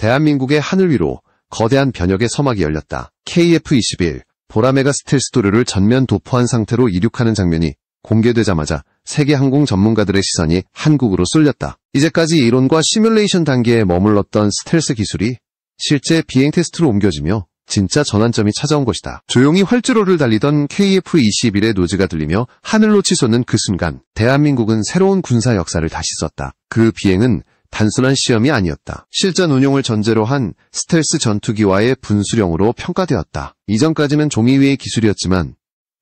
대한민국의 하늘 위로 거대한 변혁의 서막이 열렸다. KF-21 보라매가 스텔스 도료를 전면 도포한 상태로 이륙하는 장면이 공개되자마자 세계 항공 전문가들의 시선이 한국으로 쏠렸다. 이제까지 이론과 시뮬레이션 단계에 머물렀던 스텔스 기술이 실제 비행 테스트로 옮겨지며 진짜 전환점이 찾아온 것이다. 조용히 활주로를 달리던 KF-21의 노즈가 들리며 하늘로 치솟는 그 순간 대한민국은 새로운 군사 역사를 다시 썼다. 그 비행은 단순한 시험이 아니었다. 실전 운용을 전제로 한 스텔스 전투기와의 분수령으로 평가되었다. 이전까지는 종이 위의 기술이었지만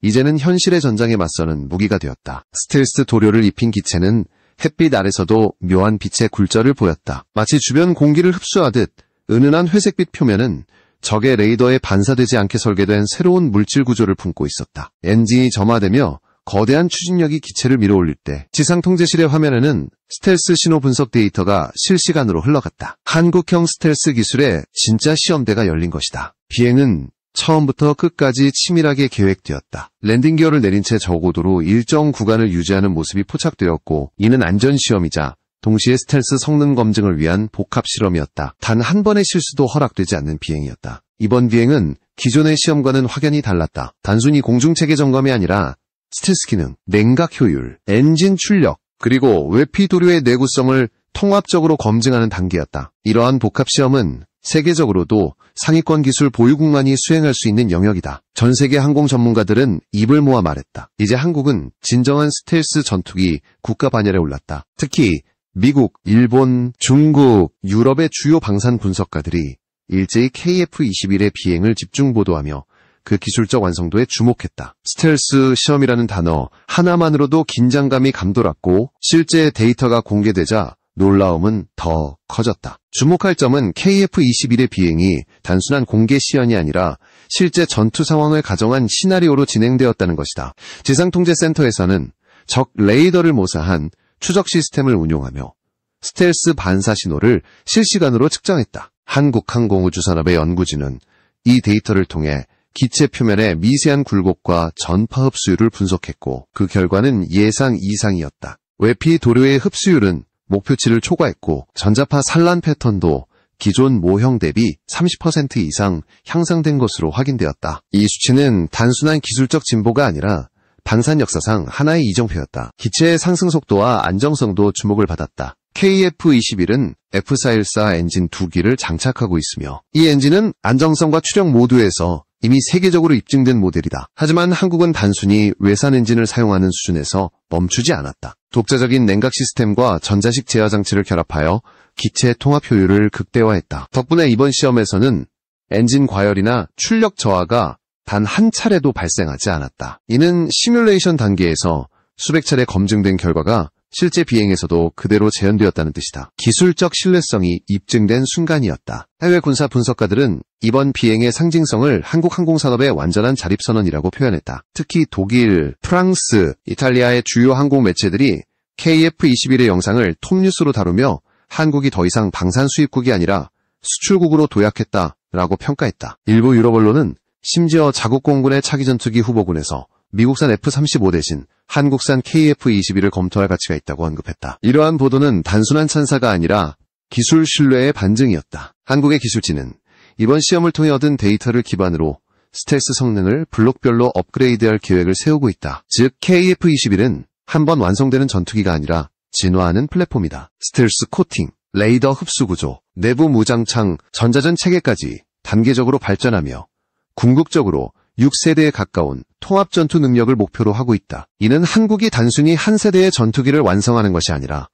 이제는 현실의 전장에 맞서는 무기가 되었다. 스텔스 도료를 입힌 기체는 햇빛 아래서도 묘한 빛의 굴절을 보였다. 마치 주변 공기를 흡수하듯 은은한 회색빛 표면은 적의 레이더에 반사되지 않게 설계된 새로운 물질 구조를 품고 있었다. 엔진이 점화되며 거대한 추진력이 기체를 밀어올릴 때 지상 통제실의 화면에는 스텔스 신호 분석 데이터가 실시간으로 흘러갔다. 한국형 스텔스 기술의 진짜 시험대가 열린 것이다. 비행은 처음부터 끝까지 치밀하게 계획되었다. 랜딩 기어를 내린 채 저고도로 일정 구간을 유지하는 모습이 포착되었고 이는 안전시험이자 동시에 스텔스 성능 검증을 위한 복합 실험이었다. 단 한 번의 실수도 허락되지 않는 비행이었다. 이번 비행은 기존의 시험과는 확연히 달랐다. 단순히 공중체계 점검이 아니라 스텔스 기능, 냉각 효율, 엔진 출력, 그리고 외피 도료의 내구성을 통합적으로 검증하는 단계였다. 이러한 복합 시험은 세계적으로도 상위권 기술 보유국만이 수행할 수 있는 영역이다. 전 세계 항공 전문가들은 입을 모아 말했다. 이제 한국은 진정한 스텔스 전투기 국가 반열에 올랐다. 특히 미국, 일본, 중국, 유럽의 주요 방산 분석가들이 일제히 KF-21의 비행을 집중 보도하며 그 기술적 완성도에 주목했다. 스텔스 시험이라는 단어 하나만으로도 긴장감이 감돌았고 실제 데이터가 공개되자 놀라움은 더 커졌다. 주목할 점은 KF-21의 비행이 단순한 공개 시연이 아니라 실제 전투 상황을 가정한 시나리오로 진행되었다는 것이다. 지상통제센터에서는 적 레이더를 모사한 추적 시스템을 운용하며 스텔스 반사 신호를 실시간으로 측정했다. 한국항공우주산업의 연구진은 이 데이터를 통해 기체 표면의 미세한 굴곡과 전파 흡수율을 분석했고 그 결과는 예상 이상이었다. 외피 도료의 흡수율은 목표치를 초과했고 전자파 산란 패턴도 기존 모형 대비 30% 이상 향상된 것으로 확인되었다. 이 수치는 단순한 기술적 진보가 아니라 방산 역사상 하나의 이정표였다. 기체의 상승 속도와 안정성도 주목을 받았다. KF-21은 F414 엔진 2기를 장착하고 있으며 이 엔진은 안정성과 추력 모두에서 이미 세계적으로 입증된 모델이다. 하지만 한국은 단순히 외산 엔진을 사용하는 수준에서 멈추지 않았다. 독자적인 냉각 시스템과 전자식 제어 장치를 결합하여 기체 통합 효율을 극대화했다. 덕분에 이번 시험에서는 엔진 과열이나 출력 저하가 단 한 차례도 발생하지 않았다. 이는 시뮬레이션 단계에서 수백 차례 검증된 결과가 실제 비행에서도 그대로 재현되었다는 뜻이다. 기술적 신뢰성이 입증된 순간이었다. 해외 군사 분석가들은 이번 비행의 상징성을 한국 항공산업의 완전한 자립선언이라고 표현했다. 특히 독일, 프랑스, 이탈리아의 주요 항공 매체들이 KF-21의 영상을 톱뉴스로 다루며 한국이 더 이상 방산 수입국이 아니라 수출국으로 도약했다라고 평가했다. 일부 유럽 언론은 심지어 자국 공군의 차기 전투기 후보군에서 미국산 F-35 대신 한국산 KF-21을 검토할 가치가 있다고 언급했다. 이러한 보도는 단순한 찬사가 아니라 기술 신뢰의 반증이었다. 한국의 기술진은 이번 시험을 통해 얻은 데이터를 기반으로 스텔스 성능을 블록별로 업그레이드할 계획을 세우고 있다. 즉 KF-21은 한 번 완성되는 전투기가 아니라 진화하는 플랫폼이다. 스텔스 코팅, 레이더 흡수 구조, 내부 무장창, 전자전 체계까지 단계적으로 발전하며 궁극적으로 6세대에 가까운 통합전투 능력을 목표로 하고 있다. 이는 한국이 단순히 한 세대의 전투기를 완성하는 것이 아니라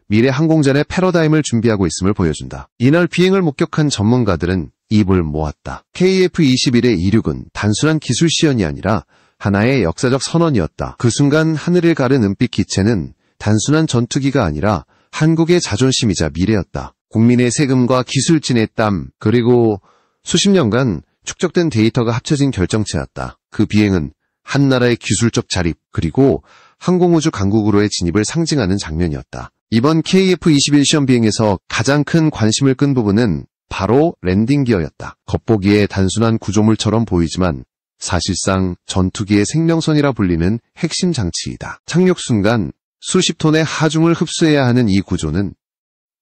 미래 항공전의 패러다임을 준비하고 있음을 보여준다. 이날 비행을 목격한 전문가들은 입을 모았다. KF-21의 이륙은 단순한 기술 시연이 아니라 하나의 역사적 선언이었다. 그 순간 하늘을 가른 은빛 기체는 단순한 전투기가 아니라 한국의 자존심이자 미래였다. 국민의 세금과 기술진의 땀, 그리고 수십 년간 축적된 데이터가 합쳐진 결정체였다. 그 비행은 한 나라의 기술적 자립, 그리고 항공우주 강국으로의 진입을 상징하는 장면이었다. 이번 KF-21 시험 비행에서 가장 큰 관심을 끈 부분은 바로 랜딩 기어였다. 겉보기에 단순한 구조물처럼 보이지만 사실상 전투기의 생명선이라 불리는 핵심 장치이다. 착륙 순간 수십 톤의 하중을 흡수해야 하는 이 구조는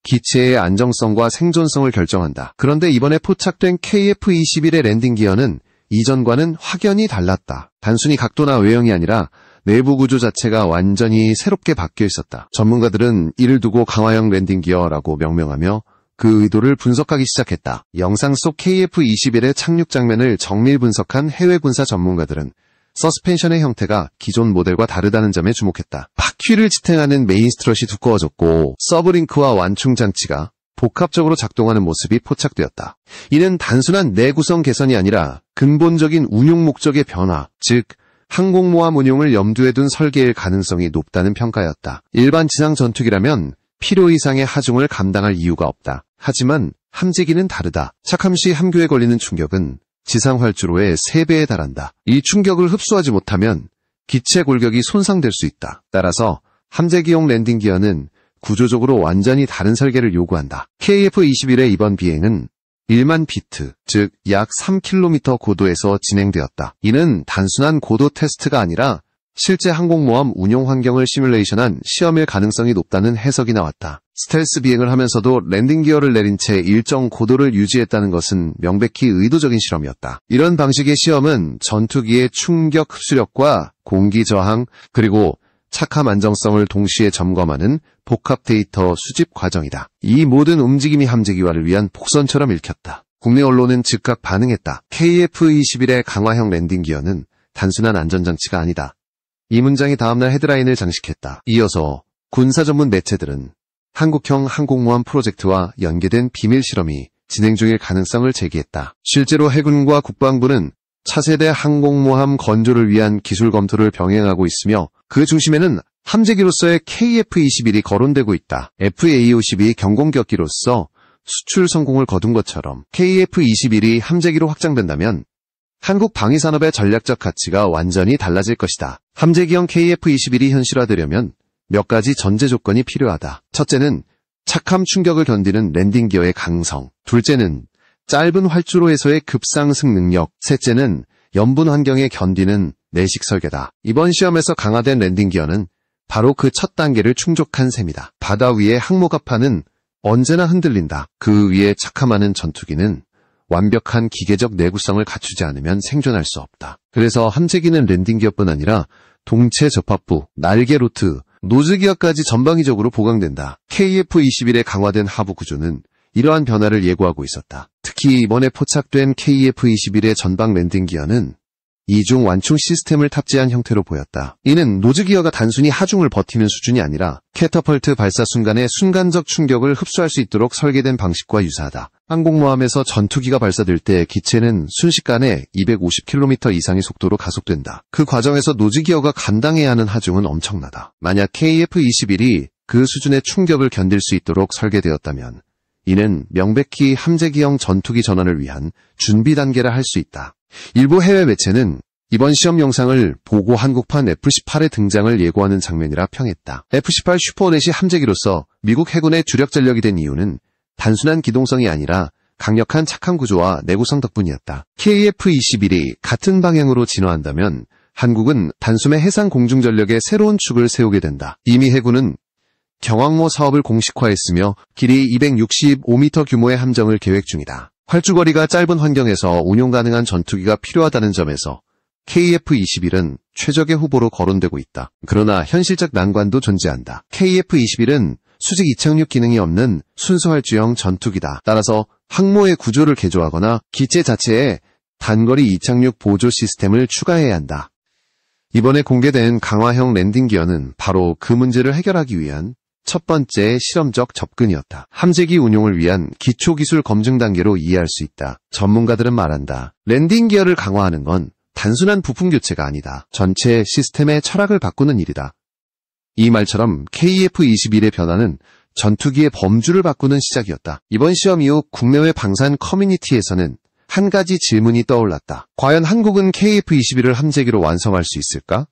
기체의 안정성과 생존성을 결정한다. 그런데 이번에 포착된 KF-21의 랜딩 기어는 이전과는 확연히 달랐다. 단순히 각도나 외형이 아니라 내부 구조 자체가 완전히 새롭게 바뀌어 있었다. 전문가들은 이를 두고 강화형 랜딩 기어라고 명명하며 그 의도를 분석하기 시작했다. 영상 속 KF-21의 착륙 장면을 정밀 분석한 해외 군사 전문가들은 서스펜션의 형태가 기존 모델과 다르다는 점에 주목했다. 바퀴를 지탱하는 메인 스트럿이 두꺼워졌고 서브링크와 완충 장치가 복합적으로 작동하는 모습이 포착되었다. 이는 단순한 내구성 개선이 아니라 근본적인 운용 목적의 변화, 즉 항공모함 운용을 염두에 둔 설계일 가능성이 높다는 평가였다. 일반 지상 전투기라면 필요 이상의 하중을 감당할 이유가 없다. 하지만 함재기는 다르다. 착함 시 함교에 걸리는 충격은 지상 활주로의 3배에 달한다. 이 충격을 흡수하지 못하면 기체 골격이 손상될 수 있다. 따라서 함재기용 랜딩 기어는 구조적으로 완전히 다른 설계를 요구한다. KF-21의 이번 비행은 1만 피트, 즉 약 3km 고도에서 진행되었다. 이는 단순한 고도 테스트가 아니라 실제 항공모함 운용 환경을 시뮬레이션한 시험일 가능성이 높다는 해석이 나왔다. 스텔스 비행을 하면서도 랜딩 기어를 내린 채 일정 고도를 유지했다는 것은 명백히 의도적인 실험이었다. 이런 방식의 시험은 전투기의 충격 흡수력과 공기 저항, 그리고 착함 안정성을 동시에 점검하는 복합 데이터 수집 과정이다. 이 모든 움직임이 함재기화를 위한 복선처럼 읽혔다. 국내 언론은 즉각 반응했다. KF-21의 강화형 랜딩 기어는 단순한 안전장치가 아니다. 이 문장이 다음날 헤드라인을 장식했다. 이어서 군사 전문 매체들은 한국형 항공모함 프로젝트와 연계된 비밀 실험이 진행 중일 가능성을 제기했다. 실제로 해군과 국방부는 차세대 항공모함 건조를 위한 기술 검토를 병행하고 있으며 그 중심에는 함재기로서의 KF-21이 거론되고 있다. FA-52 경공격기로서 수출 성공을 거둔 것처럼 KF-21이 함재기로 확장된다면 한국 방위산업의 전략적 가치가 완전히 달라질 것이다. 함재기형 KF-21이 현실화되려면 몇 가지 전제 조건이 필요하다. 첫째는 착함 충격을 견디는 랜딩 기어의 강성, 둘째는 짧은 활주로에서의 급상승 능력, 셋째는 염분 환경에 견디는 내식 설계다. 이번 시험에서 강화된 랜딩 기어는 바로 그 첫 단계를 충족한 셈이다. 바다 위의 항모갑판은 언제나 흔들린다. 그 위에 착함하는 전투기는 완벽한 기계적 내구성을 갖추지 않으면 생존할 수 없다. 그래서 함재기는 랜딩 기어뿐 아니라 동체 접합부, 날개 로트, 노즈 기어까지 전방위적으로 보강된다. KF-21의 강화된 하부 구조는 이러한 변화를 예고하고 있었다. 특히 이번에 포착된 KF-21의 전방 랜딩 기어는 이중 완충 시스템을 탑재한 형태로 보였다. 이는 노즈 기어가 단순히 하중을 버티는 수준이 아니라 캐터펄트 발사 순간의 순간적 충격을 흡수할 수 있도록 설계된 방식과 유사하다. 항공모함에서 전투기가 발사될 때 기체는 순식간에 250km 이상의 속도로 가속된다. 그 과정에서 노즈 기어가 감당해야 하는 하중은 엄청나다. 만약 KF-21이 그 수준의 충격을 견딜 수 있도록 설계되었다면 이는 명백히 함재기형 전투기 전환을 위한 준비 단계라 할 수 있다. 일부 해외 매체는 이번 시험 영상을 보고 한국판 F-18의 등장을 예고하는 장면이라 평했다. F-18 슈퍼넷이 함재기로서 미국 해군의 주력 전력이 된 이유는 단순한 기동성이 아니라 강력한 착함 구조와 내구성 덕분이었다. KF-21이 같은 방향으로 진화한다면 한국은 단숨에 해상 공중 전력의 새로운 축을 세우게 된다. 이미 해군은 경항모 사업을 공식화했으며 길이 265m 규모의 함정을 계획 중이다. 활주거리가 짧은 환경에서 운용 가능한 전투기가 필요하다는 점에서 KF-21은 최적의 후보로 거론되고 있다. 그러나 현실적 난관도 존재한다. KF-21은 수직 이착륙 기능이 없는 순수 활주형 전투기다. 따라서 항모의 구조를 개조하거나 기체 자체에 단거리 이착륙 보조 시스템을 추가해야 한다. 이번에 공개된 강화형 랜딩 기어는 바로 그 문제를 해결하기 위한 첫 번째 실험적 접근이었다. 함재기 운용을 위한 기초기술 검증 단계로 이해할 수 있다. 전문가들은 말한다. 랜딩 기어를 강화하는 건 단순한 부품 교체가 아니다. 전체 시스템의 철학을 바꾸는 일이다. 이 말처럼 KF-21의 변화는 전투기의 범주를 바꾸는 시작이었다. 이번 시험 이후 국내외 방산 커뮤니티에서는 한 가지 질문이 떠올랐다. 과연 한국은 KF-21을 함재기로 완성할 수 있을까?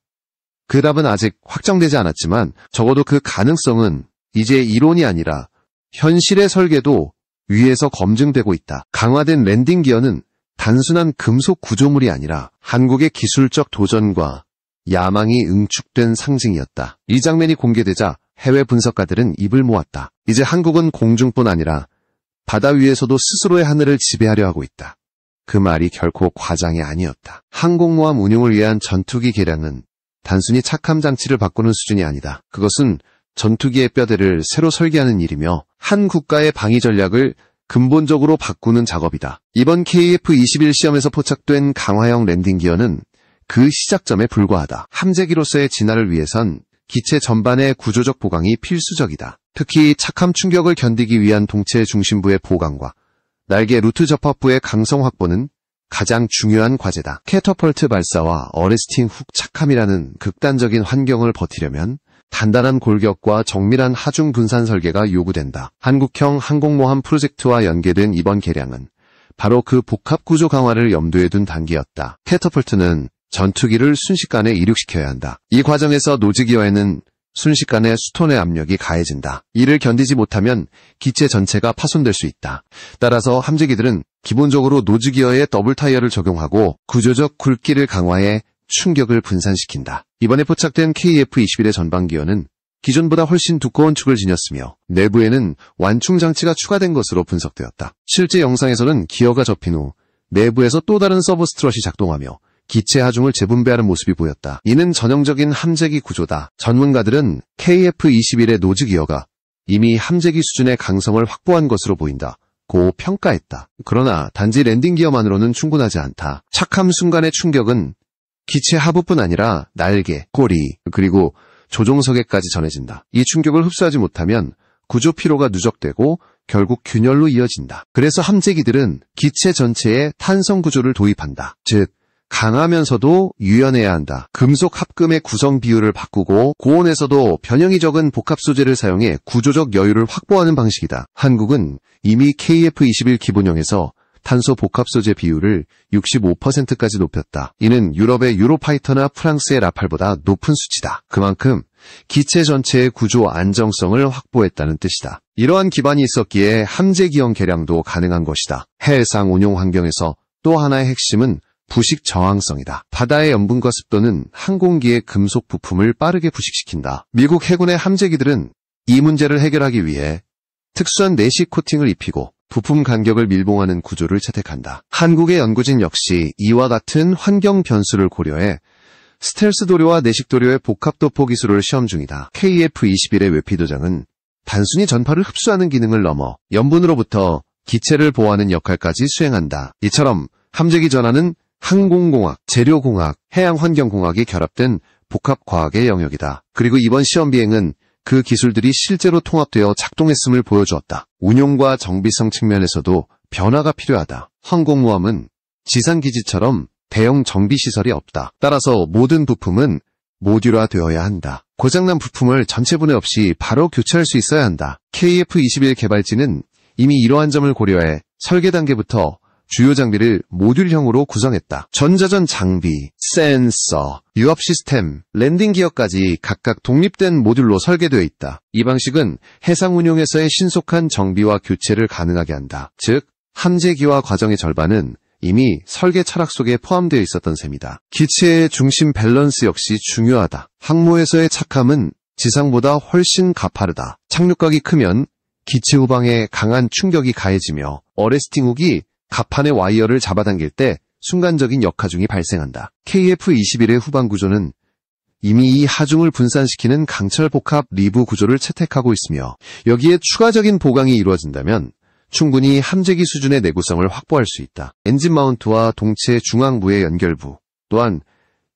그 답은 아직 확정되지 않았지만 적어도 그 가능성은 이제 이론이 아니라 현실의 설계도 위에서 검증되고 있다. 강화된 랜딩 기어는 단순한 금속 구조물이 아니라 한국의 기술적 도전과 야망이 응축된 상징이었다. 이 장면이 공개되자 해외 분석가들은 입을 모았다. 이제 한국은 공중뿐 아니라 바다 위에서도 스스로의 하늘을 지배하려 하고 있다. 그 말이 결코 과장이 아니었다. 항공모함 운용을 위한 전투기 개량은 단순히 착함 장치를 바꾸는 수준이 아니다. 그것은 전투기의 뼈대를 새로 설계하는 일이며 한 국가의 방위 전략을 근본적으로 바꾸는 작업이다. 이번 KF-21 시험에서 포착된 강화형 랜딩 기어는 그 시작점에 불과하다. 함재기로서의 진화를 위해선 기체 전반의 구조적 보강이 필수적이다. 특히 착함 충격을 견디기 위한 동체 중심부의 보강과 날개 루트 접합부의 강성 확보는 가장 중요한 과제다. 캐터펄트 발사와 어레스팅 훅 착함이라는 극단적인 환경을 버티려면 단단한 골격과 정밀한 하중 분산 설계가 요구된다. 한국형 항공모함 프로젝트와 연계된 이번 개량은 바로 그 복합 구조 강화를 염두에 둔 단계였다. 캐터펄트는 전투기를 순식간에 이륙시켜야 한다. 이 과정에서 노즈기어에는 순식간에 수톤의 압력이 가해진다. 이를 견디지 못하면 기체 전체가 파손될 수 있다. 따라서 함재기들은 기본적으로 노즈기어에 더블 타이어를 적용하고 구조적 굵기를 강화해 충격을 분산시킨다. 이번에 포착된 KF-21의 전방기어는 기존보다 훨씬 두꺼운 축을 지녔으며 내부에는 완충 장치가 추가된 것으로 분석되었다. 실제 영상에서는 기어가 접힌 후 내부에서 또 다른 서브 스트럿이 작동하며 기체 하중을 재분배하는 모습이 보였다. 이는 전형적인 함재기 구조다. 전문가들은 KF-21의 노즈 기어가 이미 함재기 수준의 강성을 확보한 것으로 보인다. 고 평가했다. 그러나 단지 랜딩 기어만으로는 충분하지 않다. 착함 순간의 충격은 기체 하부뿐 아니라 날개, 꼬리, 그리고 조종석에까지 전해진다. 이 충격을 흡수하지 못하면 구조 피로가 누적되고 결국 균열로 이어진다. 그래서 함재기들은 기체 전체에 탄성 구조를 도입한다. 즉, 강하면서도 유연해야 한다. 금속 합금의 구성 비율을 바꾸고 고온에서도 변형이 적은 복합 소재를 사용해 구조적 여유를 확보하는 방식이다. 한국은 이미 KF-21 기본형에서 탄소 복합 소재 비율을 65%까지 높였다. 이는 유럽의 유로파이터나 프랑스의 라팔보다 높은 수치다. 그만큼 기체 전체의 구조 안정성을 확보했다는 뜻이다. 이러한 기반이 있었기에 함재기형 개량도 가능한 것이다. 해상 운용 환경에서 또 하나의 핵심은 부식 저항성이다. 바다의 염분과 습도는 항공기의 금속 부품을 빠르게 부식시킨다. 미국 해군의 함재기들은 이 문제를 해결하기 위해 특수한 내식 코팅을 입히고 부품 간격을 밀봉하는 구조를 채택한다. 한국의 연구진 역시 이와 같은 환경 변수를 고려해 스텔스 도료와 내식 도료의 복합 도포 기술을 시험 중이다. KF-21의 외피 도장은 단순히 전파를 흡수하는 기능을 넘어 염분으로부터 기체를 보호하는 역할까지 수행한다. 이처럼 함재기 전환은 항공공학, 재료공학, 해양환경공학이 결합된 복합과학의 영역이다. 그리고 이번 시험 비행은 그 기술들이 실제로 통합되어 작동했음을 보여주었다. 운용과 정비성 측면에서도 변화가 필요하다. 항공모함은 지상기지처럼 대형 정비시설이 없다. 따라서 모든 부품은 모듈화되어야 한다. 고장난 부품을 전체 분해 없이 바로 교체할 수 있어야 한다. KF-21 개발진은 이미 이러한 점을 고려해 설계 단계부터 주요 장비를 모듈형으로 구성했다. 전자전 장비, 센서, 유압 시스템, 랜딩 기어까지 각각 독립된 모듈로 설계되어 있다. 이 방식은 해상 운용에서의 신속한 정비와 교체를 가능하게 한다. 즉, 함재기화 과정의 절반은 이미 설계 철학 속에 포함되어 있었던 셈이다. 기체의 중심 밸런스 역시 중요하다. 항모에서의 착함은 지상보다 훨씬 가파르다. 착륙각이 크면 기체 후방에 강한 충격이 가해지며 어레스팅 훅이 갑판의 와이어를 잡아당길 때 순간적인 역하중이 발생한다. KF-21의 후방 구조는 이미 이 하중을 분산시키는 강철 복합 리브 구조를 채택하고 있으며 여기에 추가적인 보강이 이루어진다면 충분히 함재기 수준의 내구성을 확보할 수 있다. 엔진 마운트와 동체 중앙부의 연결부 또한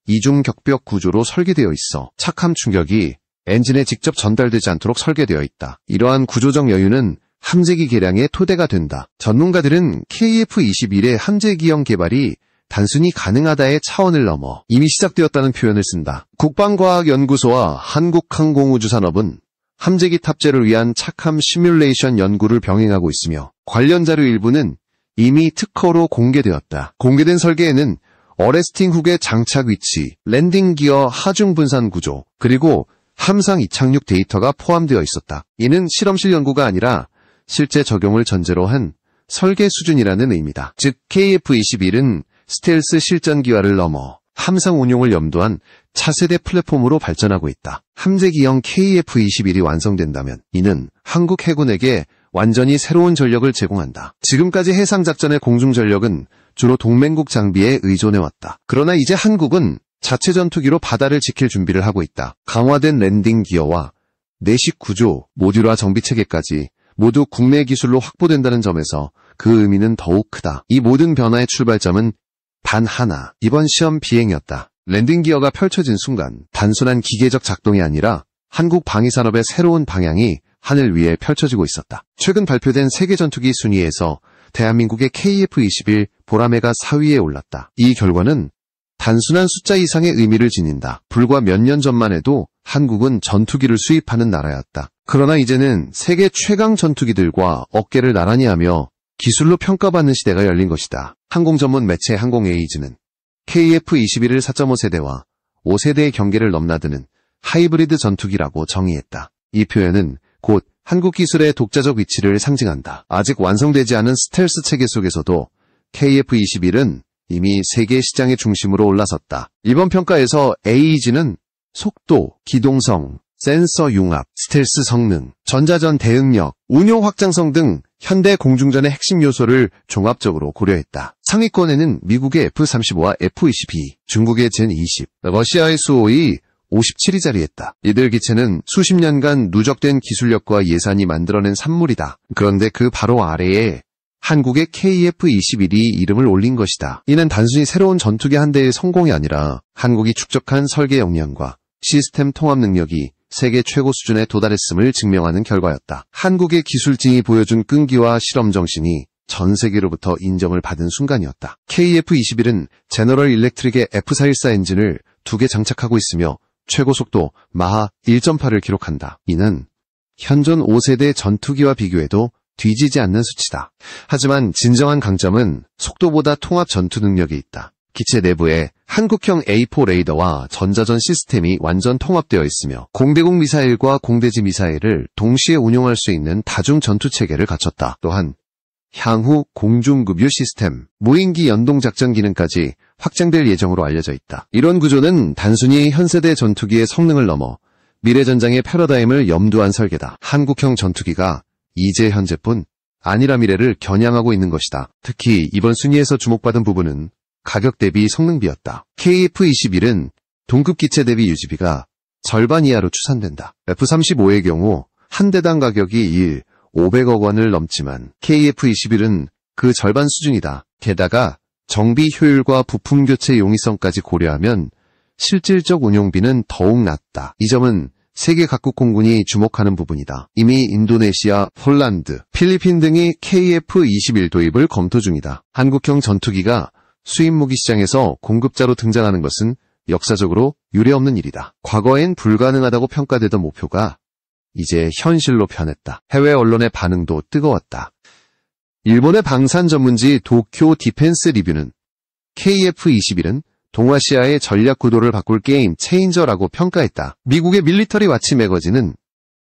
이중 격벽 구조로 설계되어 있어 착함 충격이 엔진에 직접 전달되지 않도록 설계되어 있다. 이러한 구조적 여유는 함재기 개량의 토대가 된다. 전문가들은 KF-21의 함재기형 개발이 단순히 가능하다의 차원을 넘어 이미 시작되었다는 표현을 쓴다. 국방과학연구소와 한국항공우주산업은 함재기 탑재를 위한 착함 시뮬레이션 연구를 병행하고 있으며 관련 자료 일부는 이미 특허로 공개되었다. 공개된 설계에는 어레스팅 훅의 장착 위치, 랜딩 기어 하중 분산 구조, 그리고 함상 이착륙 데이터가 포함되어 있었다. 이는 실험실 연구가 아니라 실제 적용을 전제로 한 설계 수준이라는 의미다. 즉 KF-21은 스텔스 실전 기화를 넘어 함상 운용을 염두한 차세대 플랫폼으로 발전하고 있다. 함재기형 KF-21이 완성된다면 이는 한국 해군에게 완전히 새로운 전력을 제공한다. 지금까지 해상작전의 공중전력은 주로 동맹국 장비에 의존해왔다. 그러나 이제 한국은 자체 전투기로 바다를 지킬 준비를 하고 있다. 강화된 랜딩 기어와 내식 구조, 모듈화 정비체계까지 모두 국내 기술로 확보된다는 점에서 그 의미는 더욱 크다. 이 모든 변화의 출발점은 단 하나, 이번 시험 비행이었다. 랜딩 기어가 펼쳐진 순간 단순한 기계적 작동이 아니라 한국 방위산업의 새로운 방향이 하늘 위에 펼쳐지고 있었다. 최근 발표된 세계 전투기 순위에서 대한민국의 KF-21 보라매가 4위에 올랐다. 이 결과는 단순한 숫자 이상의 의미를 지닌다. 불과 몇 년 전만 해도 한국은 전투기를 수입하는 나라였다. 그러나 이제는 세계 최강 전투기들과 어깨를 나란히 하며 기술로 평가받는 시대가 열린 것이다. 항공 전문 매체 항공에이즈는 KF-21을 4.5세대와 5세대의 경계를 넘나드는 하이브리드 전투기라고 정의했다. 이 표현은 곧 한국 기술의 독자적 위치를 상징한다. 아직 완성되지 않은 스텔스 체계 속에서도 KF-21은 이미 세계 시장의 중심으로 올라섰다. 이번 평가에서 에이지는 속도, 기동성, 센서 융합, 스텔스 성능, 전자전 대응력, 운용 확장성 등 현대 공중전의 핵심 요소를 종합적으로 고려했다. 상위권에는 미국의 F-35와 F-22, 중국의 젠-20, 러시아의 수호이 57위 자리했다. 이들 기체는 수십 년간 누적된 기술력과 예산이 만들어낸 산물이다. 그런데 그 바로 아래에 한국의 KF-21이 이름을 올린 것이다. 이는 단순히 새로운 전투기 한 대의 성공이 아니라 한국이 축적한 설계 역량과 시스템 통합 능력이 세계 최고 수준에 도달했음을 증명하는 결과였다. 한국의 기술진이 보여준 끈기와 실험 정신이 전 세계로부터 인정을 받은 순간이었다. KF-21은 제너럴 일렉트릭의 F414 엔진을 2개 장착하고 있으며 최고 속도 마하 1.8을 기록한다. 이는 현존 5세대 전투기와 비교해도 뒤지지 않는 수치다. 하지만 진정한 강점은 속도보다 통합 전투 능력이 있다. 기체 내부에 한국형 A4 레이더와 전자전 시스템이 완전 통합되어 있으며 공대공 미사일과 공대지 미사일을 동시에 운용할 수 있는 다중 전투 체계를 갖췄다. 또한 향후 공중급유 시스템, 무인기 연동 작전 기능까지 확장될 예정으로 알려져 있다. 이런 구조는 단순히 현세대 전투기의 성능을 넘어 미래 전장의 패러다임을 염두한 설계다. 한국형 전투기가 이제 현재뿐 아니라 미래를 겨냥하고 있는 것이다. 특히 이번 순위에서 주목받은 부분은 가격 대비 성능비였다. KF-21은 동급 기체 대비 유지비가 절반 이하로 추산된다. F-35의 경우 한 대당 가격이 500억 원을 넘지만 KF-21은 그 절반 수준이다. 게다가 정비 효율과 부품 교체 용이성까지 고려하면 실질적 운용비는 더욱 낮다. 이 점은 세계 각국 공군이 주목하는 부분이다. 이미 인도네시아, 폴란드, 필리핀 등이 KF-21 도입을 검토 중이다. 한국형 전투기가 수입 무기 시장에서 공급자로 등장하는 것은 역사적으로 유례없는 일이다. 과거엔 불가능하다고 평가되던 목표가 이제 현실로 변했다. 해외 언론의 반응도 뜨거웠다. 일본의 방산 전문지 도쿄 디펜스 리뷰는 KF-21은 동아시아의 전략 구도를 바꿀 게임 체인저라고 평가했다. 미국의 밀리터리 와치 매거진은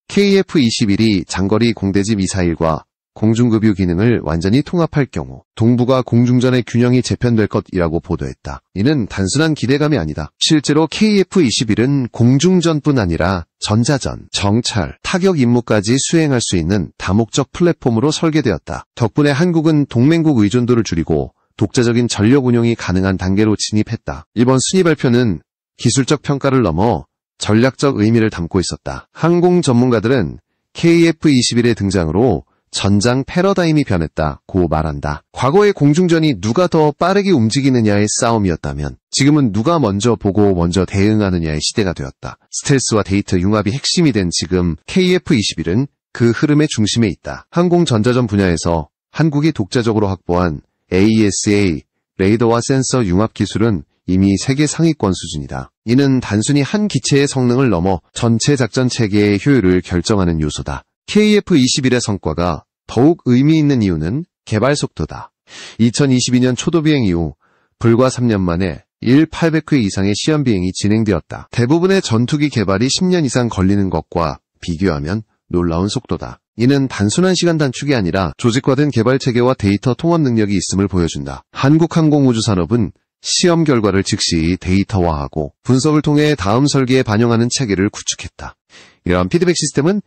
KF-21이 장거리 공대지 미사일과 공중급유 기능을 완전히 통합할 경우 동북아 공중전의 균형이 재편될 것이라고 보도했다. 이는 단순한 기대감이 아니다. 실제로 KF-21은 공중전뿐 아니라 전자전, 정찰, 타격 임무까지 수행할 수 있는 다목적 플랫폼으로 설계되었다. 덕분에 한국은 동맹국 의존도를 줄이고 독자적인 전력 운용이 가능한 단계로 진입했다. 이번 순위 발표는 기술적 평가를 넘어 전략적 의미를 담고 있었다. 항공 전문가들은 KF-21의 등장으로 전장 패러다임이 변했다고 말한다. 과거의 공중전이 누가 더 빠르게 움직이느냐의 싸움이었다면 지금은 누가 먼저 보고 먼저 대응하느냐의 시대가 되었다. 스텔스와 데이터 융합이 핵심이 된 지금 KF-21은 그 흐름의 중심에 있다. 항공 전자전 분야에서 한국이 독자적으로 확보한 AESA, 레이더와 센서 융합 기술은 이미 세계 상위권 수준이다. 이는 단순히 한 기체의 성능을 넘어 전체 작전 체계의 효율을 결정하는 요소다. KF-21의 성과가 더욱 의미 있는 이유는 개발 속도다. 2022년 초도 비행 이후 불과 3년 만에 800회 이상의 시험 비행이 진행되었다. 대부분의 전투기 개발이 10년 이상 걸리는 것과 비교하면 놀라운 속도다. 이는 단순한 시간 단축이 아니라 조직화된 개발 체계와 데이터 통합 능력이 있음을 보여준다. 한국 항공우주 산업은 시험 결과를 즉시 데이터화하고 분석을 통해 다음 설계에 반영하는 체계를 구축했다. 이러한 피드백 시스템은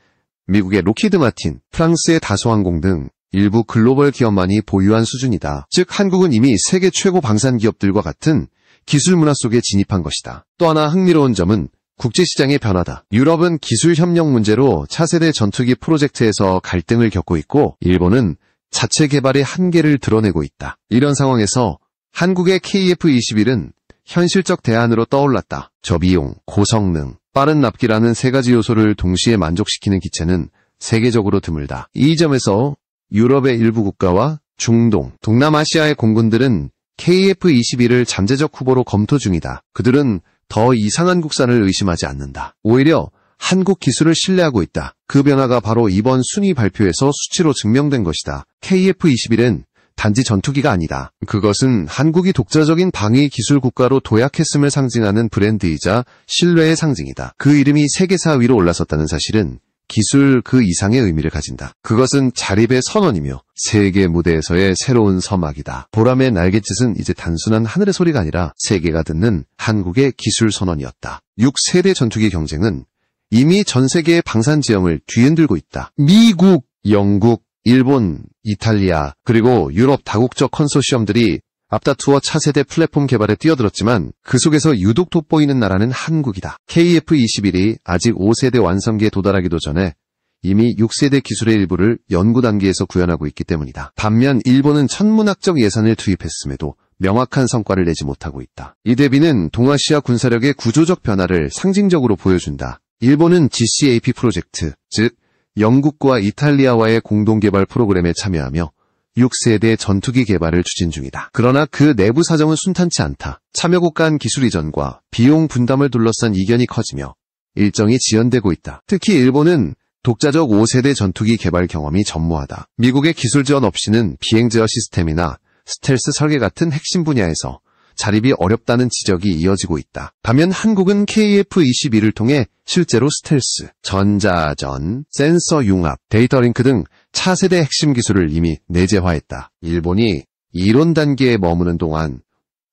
미국의 로키드 마틴, 프랑스의 다소항공 등 일부 글로벌 기업만이 보유한 수준이다. 즉 한국은 이미 세계 최고 방산 기업들과 같은 기술 문화 속에 진입한 것이다. 또 하나 흥미로운 점은 국제시장의 변화다. 유럽은 기술 협력 문제로 차세대 전투기 프로젝트에서 갈등을 겪고 있고 일본은 자체 개발의 한계를 드러내고 있다. 이런 상황에서 한국의 KF-21은 현실적 대안으로 떠올랐다. 저비용, 고성능, 빠른 납기라는 세 가지 요소를 동시에 만족시키는 기체는 세계적으로 드물다. 이 점에서 유럽의 일부 국가와 중동, 동남아시아의 공군들은 KF-21을 잠재적 후보로 검토 중이다. 그들은 더 이상한 국산을 의심하지 않는다. 오히려 한국 기술을 신뢰하고 있다. 그 변화가 바로 이번 순위 발표에서 수치로 증명된 것이다. KF-21은 단지 전투기가 아니다. 그것은 한국이 독자적인 방위 기술 국가로 도약했음을 상징하는 브랜드이자 신뢰의 상징이다. 그 이름이 세계사 위로 올라섰다는 사실은 기술 그 이상의 의미를 가진다. 그것은 자립의 선언이며 세계 무대에서의 새로운 서막이다. 보람의 날갯짓은 이제 단순한 하늘의 소리가 아니라 세계가 듣는 한국의 기술 선언이었다. 6세대 전투기 경쟁은 이미 전 세계의 방산 지형을 뒤흔들고 있다. 미국, 영국, 일본, 이탈리아, 그리고 유럽 다국적 컨소시엄들이 앞다투어 차세대 플랫폼 개발에 뛰어들었지만 그 속에서 유독 돋보이는 나라는 한국이다. KF-21이 아직 5세대 완성기에 도달하기도 전에 이미 6세대 기술의 일부를 연구 단계에서 구현하고 있기 때문이다. 반면 일본은 천문학적 예산을 투입했음에도 명확한 성과를 내지 못하고 있다. 이 대비는 동아시아 군사력의 구조적 변화를 상징적으로 보여준다. 일본은 GCAP 프로젝트, 즉 영국과 이탈리아와의 공동개발 프로그램에 참여하며 6세대 전투기 개발을 추진 중이다. 그러나 그 내부 사정은 순탄치 않다. 참여국 간 기술 이전과 비용 분담을 둘러싼 이견이 커지며 일정이 지연되고 있다. 특히 일본은 독자적 5세대 전투기 개발 경험이 전무하다. 미국의 기술 지원 없이는 비행 제어 시스템이나 스텔스 설계 같은 핵심 분야에서 자립이 어렵다는 지적이 이어지고 있다. 반면 한국은 KF-21을 통해 실제로 스텔스, 전자전, 센서 융합, 데이터 링크 등 차세대 핵심 기술을 이미 내재화했다. 일본이 이론 단계에 머무는 동안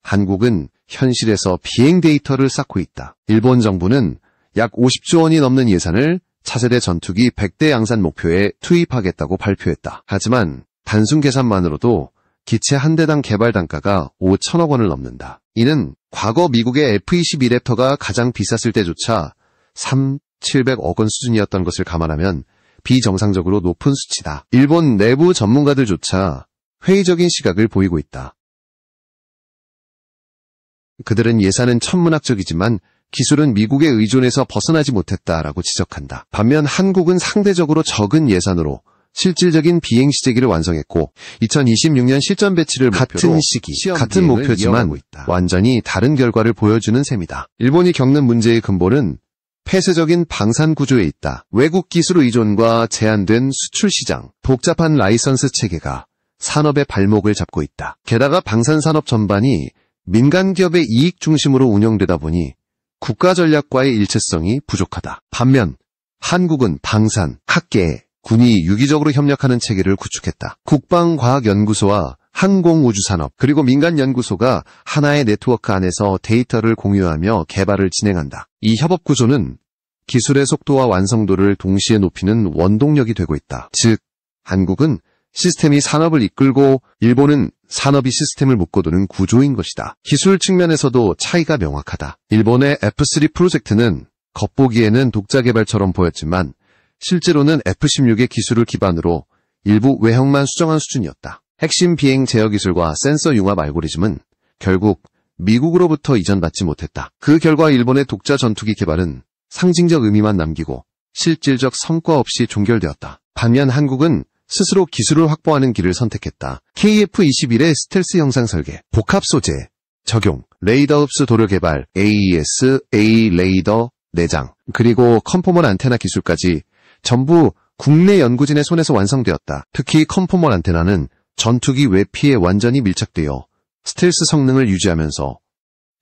한국은 현실에서 비행 데이터를 쌓고 있다. 일본 정부는 약 50조 원이 넘는 예산을 차세대 전투기 100대 양산 목표에 투입하겠다고 발표했다. 하지만 단순 계산만으로도 기체 한 대당 개발 단가가 5천억 원을 넘는다. 이는 과거 미국의 F-22 랩터가 가장 비쌌을 때조차 700억 원 수준이었던 것을 감안하면 비정상적으로 높은 수치다. 일본 내부 전문가들조차 회의적인 시각을 보이고 있다. 그들은 예산은 천문학적이지만 기술은 미국의 의존에서 벗어나지 못했다라고 지적한다. 반면 한국은 상대적으로 적은 예산으로 실질적인 비행 시제기를 완성했고 2026년 실전 배치를 같은 시기, 같은 목표지만 완전히 다른 결과를 보여주는 셈이다. 일본이 겪는 문제의 근본은 폐쇄적인 방산 구조에 있다. 외국 기술 의존과 제한된 수출 시장, 복잡한 라이선스 체계가 산업의 발목을 잡고 있다. 게다가 방산 산업 전반이 민간 기업의 이익 중심으로 운영되다 보니 국가 전략과의 일체성이 부족하다. 반면 한국은 방산, 학계, 군이 유기적으로 협력하는 체계를 구축했다. 국방과학연구소와 항공우주산업 그리고 민간연구소가 하나의 네트워크 안에서 데이터를 공유하며 개발을 진행한다. 이 협업구조는 기술의 속도와 완성도를 동시에 높이는 원동력이 되고 있다. 즉, 한국은 시스템이 산업을 이끌고 일본은 산업이 시스템을 묶어두는 구조인 것이다. 기술 측면에서도 차이가 명확하다. 일본의 F3 프로젝트는 겉보기에는 독자 개발처럼 보였지만 실제로는 F-16의 기술을 기반으로 일부 외형만 수정한 수준이었다. 핵심 비행 제어 기술과 센서 융합 알고리즘은 결국 미국으로부터 이전받지 못했다. 그 결과 일본의 독자 전투기 개발은 상징적 의미만 남기고 실질적 성과 없이 종결되었다. 반면 한국은 스스로 기술을 확보하는 길을 선택했다. KF-21의 스텔스 형상 설계, 복합 소재, 적용, 레이더 흡수 도료 개발, AES, A 레이더, 내장, 그리고 컨포멀 안테나 기술까지 전부 국내 연구진의 손에서 완성되었다. 특히 컨포멀 안테나는 전투기 외피에 완전히 밀착되어 스텔스 성능을 유지하면서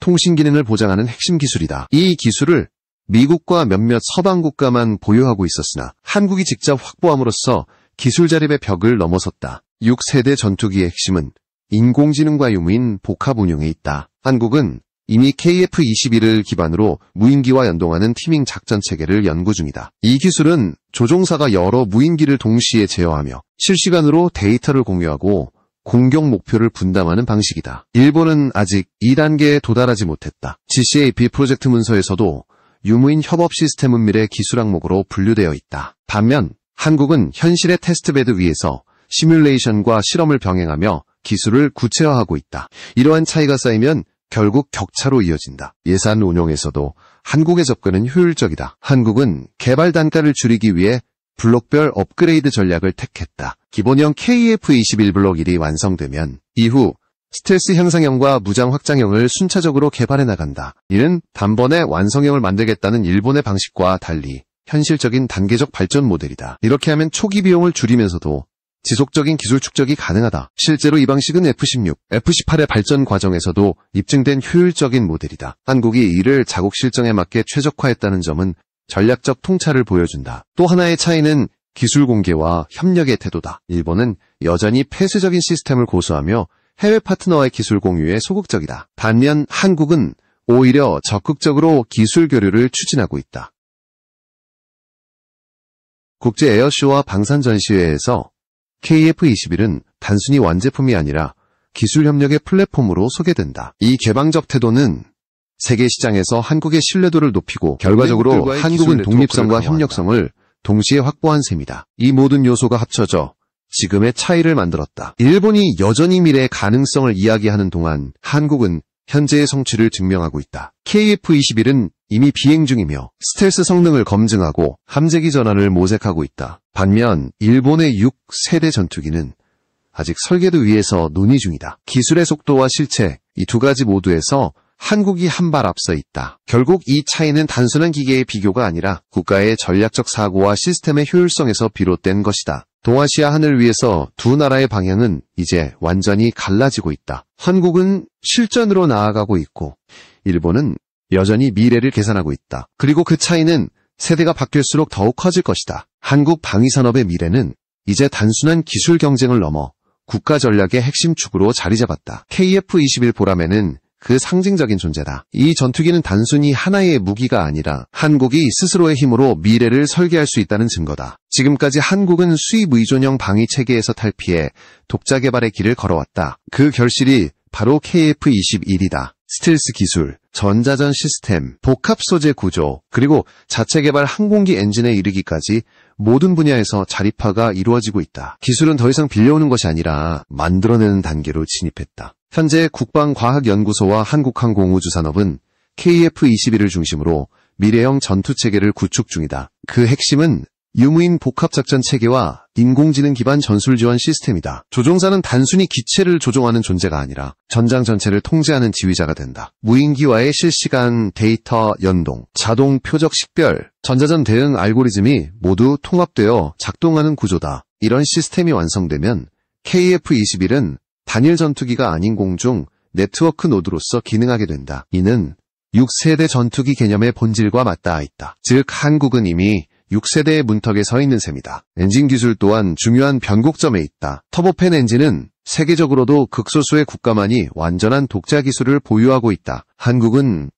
통신 기능을 보장하는 핵심 기술이다. 이 기술을 미국과 몇몇 서방 국가만 보유하고 있었으나 한국이 직접 확보함으로써 기술 자립의 벽을 넘어섰다. 6세대 전투기의 핵심은 인공지능과 유무인 복합 운용에 있다. 한국은 이미 KF-21을 기반으로 무인기와 연동하는 티밍 작전 체계를 연구 중이다. 이 기술은 조종사가 여러 무인기를 동시에 제어하며 실시간으로 데이터를 공유하고 공격 목표를 분담하는 방식이다. 일본은 아직 2단계에 도달하지 못했다. GCAP 프로젝트 문서에서도 유무인 협업 시스템 은밀의 기술 항목으로 분류되어 있다. 반면 한국은 현실의 테스트베드 위에서 시뮬레이션과 실험을 병행하며 기술을 구체화하고 있다. 이러한 차이가 쌓이면 결국 격차로 이어진다. 예산 운용에서도 한국의 접근은 효율적이다. 한국은 개발 단가를 줄이기 위해 블록별 업그레이드 전략을 택했다. 기본형 KF-21 블록 1이 완성되면 이후 스텔스 향상형과 무장 확장형을 순차적으로 개발해 나간다. 이는 단번에 완성형을 만들겠다는 일본의 방식과 달리 현실적인 단계적 발전 모델이다. 이렇게 하면 초기 비용을 줄이면서도 지속적인 기술 축적이 가능하다. 실제로 이 방식은 F-16, F-18의 발전 과정에서도 입증된 효율적인 모델이다. 한국이 이를 자국 실정에 맞게 최적화했다는 점은 전략적 통찰을 보여준다. 또 하나의 차이는 기술 공개와 협력의 태도다. 일본은 여전히 폐쇄적인 시스템을 고수하며 해외 파트너와의 기술 공유에 소극적이다. 반면 한국은 오히려 적극적으로 기술 교류를 추진하고 있다. 국제 에어쇼와 방산 전시회에서 KF-21은 단순히 완제품이 아니라 기술 협력의 플랫폼으로 소개된다. 이 개방적 태도는 세계 시장에서 한국의 신뢰도를 높이고 결과적으로 한국은 독립성과 협력성을 동시에 확보한 셈이다. 이 모든 요소가 합쳐져 지금의 차이를 만들었다. 일본이 여전히 미래의 가능성을 이야기하는 동안 한국은 현재의 성취를 증명하고 있다. KF-21은 이미 비행 중이며 스텔스 성능을 검증하고 함재기 전환을 모색하고 있다. 반면 일본의 6세대 전투기는 아직 설계도 위에서 논의 중이다. 기술의 속도와 실체, 이 두 가지 모두에서 한국이 한 발 앞서 있다. 결국 이 차이는 단순한 기계의 비교가 아니라 국가의 전략적 사고와 시스템의 효율성에서 비롯된 것이다. 동아시아 하늘 위에서 두 나라의 방향은 이제 완전히 갈라지고 있다. 한국은 실전으로 나아가고 있고 일본은 여전히 미래를 계산하고 있다. 그리고 그 차이는 세대가 바뀔수록 더욱 커질 것이다. 한국 방위산업의 미래는 이제 단순한 기술 경쟁을 넘어 국가 전략의 핵심 축으로 자리 잡았다. KF-21 보라매는 그 상징적인 존재다. 이 전투기는 단순히 하나의 무기가 아니라 한국이 스스로의 힘으로 미래를 설계할 수 있다는 증거다. 지금까지 한국은 수입 의존형 방위 체계에서 탈피해 독자 개발의 길을 걸어왔다. 그 결실이 바로 KF-21이다. 스텔스 기술, 전자전 시스템, 복합 소재 구조, 그리고 자체 개발 항공기 엔진에 이르기까지 모든 분야에서 자립화가 이루어지고 있다. 기술은 더 이상 빌려오는 것이 아니라 만들어내는 단계로 진입했다. 현재 국방과학연구소와 한국항공우주산업은 KF-21을 중심으로 미래형 전투체계를 구축 중이다. 그 핵심은 유무인 복합작전 체계와 인공지능 기반 전술 지원 시스템이다. 조종사는 단순히 기체를 조종하는 존재가 아니라 전장 전체를 통제하는 지휘자가 된다. 무인기와의 실시간 데이터 연동, 자동 표적 식별, 전자전 대응 알고리즘이 모두 통합되어 작동하는 구조다. 이런 시스템이 완성되면 KF-21은 단일 전투기가 아닌 공중 네트워크 노드로서 기능하게 된다. 이는 6세대 전투기 개념의 본질과 맞닿아 있다. 즉 한국은 이미 6세대의 문턱에 서 있는 셈이다. 엔진 기술 또한 중요한 변곡점에 있다. 터보팬 엔진은 세계적으로도 극소수의 국가만이 완전한 독자 기술을 보유하고 있다. 한국은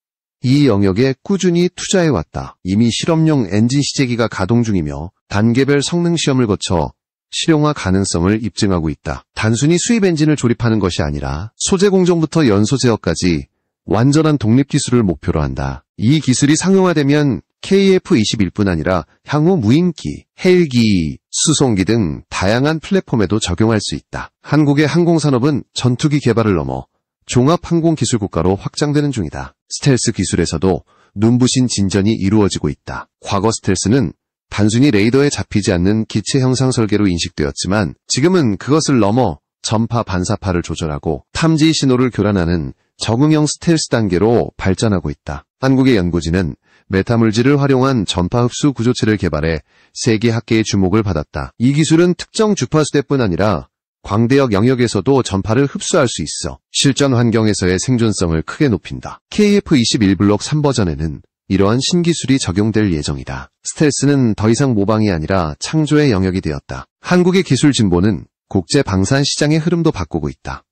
이 영역에 꾸준히 투자해왔다. 이미 실험용 엔진 시제기가 가동 중이며 단계별 성능 시험을 거쳐 실용화 가능성을 입증하고 있다. 단순히 수입 엔진을 조립하는 것이 아니라 소재 공정부터 연소 제어까지 완전한 독립 기술을 목표로 한다. 이 기술이 상용화되면 KF-21뿐 아니라 향후 무인기, 헬기, 수송기 등 다양한 플랫폼에도 적용할 수 있다. 한국의 항공산업은 전투기 개발을 넘어 종합항공기술 국가로 확장되는 중이다. 스텔스 기술에서도 눈부신 진전이 이루어지고 있다. 과거 스텔스는 단순히 레이더에 잡히지 않는 기체 형상 설계로 인식되었지만 지금은 그것을 넘어 전파 반사파를 조절하고 탐지 신호를 교란하는 적응형 스텔스 단계로 발전하고 있다. 한국의 연구진은 메타물질을 활용한 전파 흡수 구조체를 개발해 세계 학계의 주목을 받았다. 이 기술은 특정 주파수대뿐 아니라 광대역 영역에서도 전파를 흡수할 수 있어 실전 환경에서의 생존성을 크게 높인다. KF-21 블록 3버전에는 이러한 신기술이 적용될 예정이다. 스텔스는 더 이상 모방이 아니라 창조의 영역이 되었다. 한국의 기술 진보는 국제 방산 시장의 흐름도 바꾸고 있다.